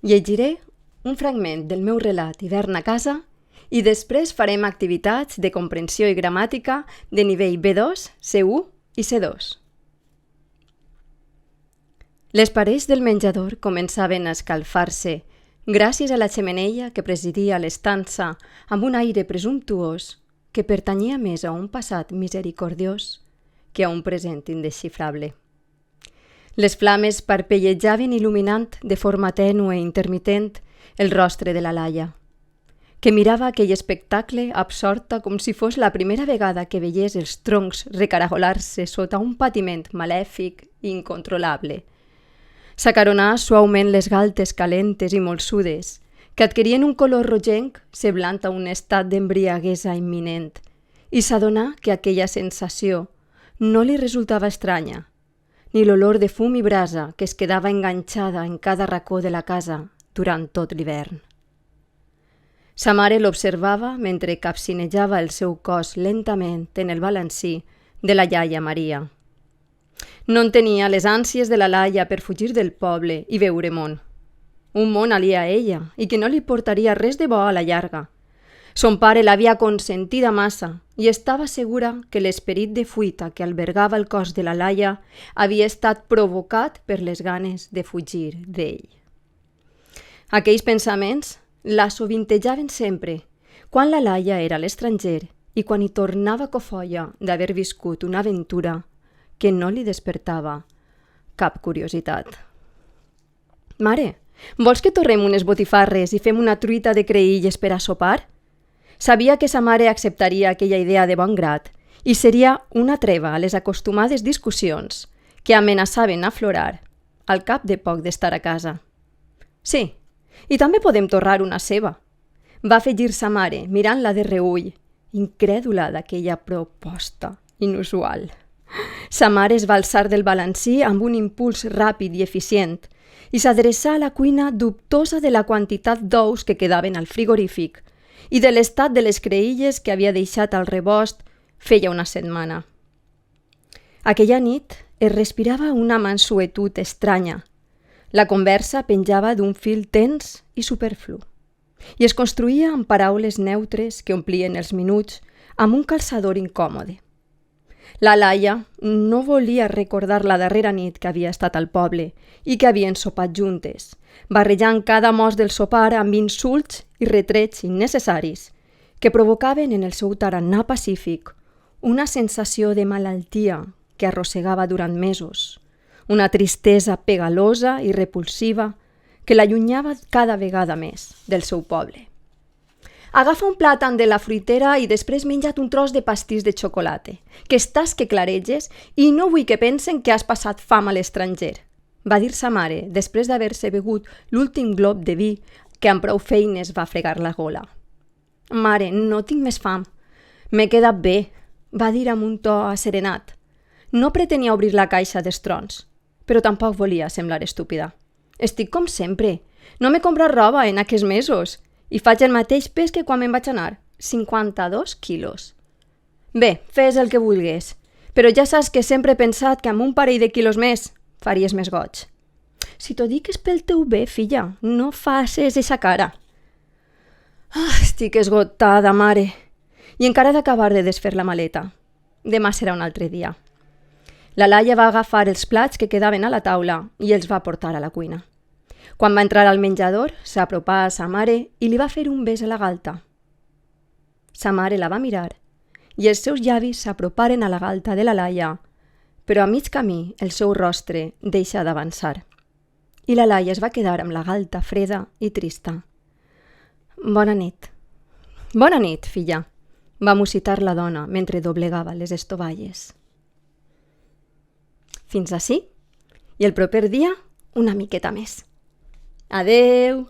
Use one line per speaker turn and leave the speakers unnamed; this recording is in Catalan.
Llegiré un fragment del meu relat Hivern a casa i després farem activitats de comprensió i gramàtica de nivell B2, C1 i C2. Les parets del menjador començaven a escalfar-se gràcies a la xemeneia que presidia l'estança amb un aire presumptuós que pertanyia més a un passat misericordiós que a un present indesxifrable. Les flames parpellejaven il·luminant de forma tènue i intermitent el rostre de la Laia, que mirava aquell espectacle absorta com si fos la primera vegada que veiés els troncs recaragolar-se sota un patiment malèfic i incontrolable. S'acaronà suaument les galtes calentes i molsudes, que adquirien un color rogenc semblant a un estat d'embriaguesa imminent, i s'adonà que aquella sensació no li resultava estranya, ni l'olor de fum i brasa que es quedava enganxada en cada racó de la casa durant tot l'hivern. Sa mare l'observava mentre capcinejava el seu cos lentament en el balancí de la iaia Maria. No entenia les ànsies de la Laia per fugir del poble i veure món. Un món aliè a ella i que no li portaria res de bo a la llarga. Son pare l'havia consentida massa i estava segura que l'esperit de fuita que albergava el cos de la Laia havia estat provocat per les ganes de fugir d'ell. Aquells pensaments la sovintejaven sempre, quan la Laia era a l'estranger i quan hi tornava cofoia d'haver viscut una aventura que no li despertava cap curiositat. «Mare, vols que torrem unes botifarres i fem una truita de creïlles per a sopar?» Sabia que sa mare acceptaria aquella idea de bon grat i seria una treva a les acostumades discussions que amenaçaven aflorar al cap de poc d'estar a casa. «Sí, i també podem torrar una ceba», va afegir sa mare mirant-la de reüll, incrèdula d'aquella proposta inusual. Sa mare es va alçar del balancí amb un impuls ràpid i eficient i s'adreçà a la cuina dubtosa de la quantitat d'ous que quedaven al frigorífic i de l'estat de les creïlles que havia deixat al rebost feia una setmana. Aquella nit es respirava una mansuetud estranya. La conversa penjava d'un fil tens i superflu i es construïa amb paraules neutres que omplien els minuts amb un calçador incòmode. La Laia no volia recordar la darrera nit que havia estat al poble i que havien sopat juntes, barrejant cada mos del sopar amb insults i retrets innecessaris que provocaven en el seu tarannà pacífic una sensació de malaltia que arrossegava durant mesos, una tristesa pegalosa i repulsiva que l'allunyava cada vegada més del seu poble. Agafa un plàtan de la fruitera i després menja't un tros de pastís de xocolata, que estàs que clareges i no vull que pensen que has passat fam a l'estranger, va dir sa mare després d'haver-se begut l'últim glob de vi que amb prou feines va fregar la gola. «Mare, no tinc més fam. M'he quedat bé», va dir amb un to asserenat. No pretenia obrir la caixa d'estrons, però tampoc volia semblar estúpida. «Estic com sempre. No m'he comprat roba en aquests mesos i faig el mateix pes que quan me'n vaig anar, 52 quilos. Bé, fes el que vulguis, però ja saps que sempre he pensat que amb un parell de quilos més faries més goig. Si t'ho dic és pel teu bé, filla, no facis eixa cara. Estic esgotada, mare, i encara he d'acabar de desfer la maleta. Demà serà un altre dia. La Laia va agafar els plats que quedaven a la taula i els va portar a la cuina. Quan va entrar al menjador, s'apropà a sa mare i li va fer un bes a la galta. Sa mare la va mirar i els seus llavis s'aproparen a la galta de la Laia, però a mig camí el seu rostre deixà d'avançar. I la Laia es va quedar amb la galta freda i trista. «Bona nit. Bona nit, filla», va mussitar la dona mentre doblegava les estovalles. Fins ací, i el proper dia una miqueta més. Adeu!